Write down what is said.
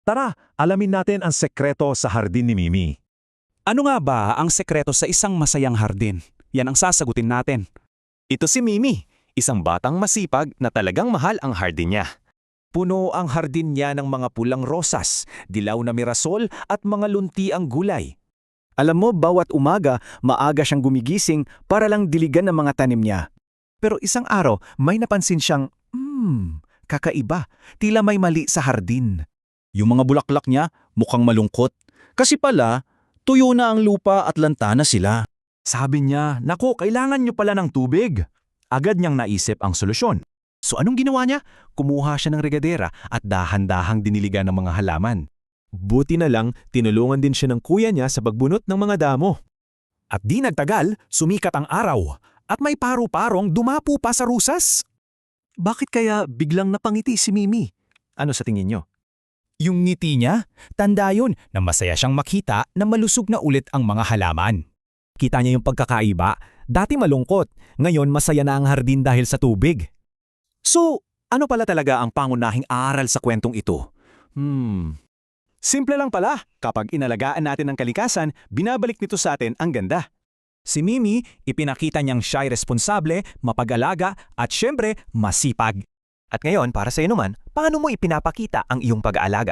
Tara, alamin natin ang sekreto sa hardin ni Mimi. Ano nga ba ang sekreto sa isang masayang hardin? Yan ang sasagutin natin. Ito si Mimi, isang batang masipag na talagang mahal ang hardin niya. Puno ang hardin niya ng mga pulang rosas, dilaw na mirasol at mga lunti ang gulay. Alam mo, bawat umaga, maaga siyang gumigising para lang diligan ng mga tanim niya. Pero isang araw, may napansin siyang, kakaiba, tila may mali sa hardin. Yung mga bulaklak niya mukhang malungkot. Kasi pala, tuyo na ang lupa at lantana sila. Sabi niya, naku, kailangan niyo pala ng tubig. Agad niyang naisip ang solusyon. So anong ginawa niya? Kumuha siya ng regadera at dahan-dahang diniligan ng mga halaman. Buti na lang, tinulungan din siya ng kuya niya sa pagbunot ng mga damo. At di nagtagal, sumikat ang araw at may paru-parong dumapo pa sa rusas. Bakit kaya biglang napangiti si Mimi? Ano sa tingin niyo? Yung ngiti niya, tanda yun na masaya siyang makita na malusog na ulit ang mga halaman. Kita niya yung pagkakaiba, dati malungkot, ngayon masaya na ang hardin dahil sa tubig. So, ano pala talaga ang pangunahing aral sa kwentong ito? Simple lang pala, kapag inalagaan natin ang kalikasan, binabalik nito sa atin ang ganda. Si Mimi, ipinakita niyang siya'y responsable, mapag-alaga at syempre masipag. At ngayon, para sa iyo naman, paano mo ipinapakita ang iyong pag-aalaga?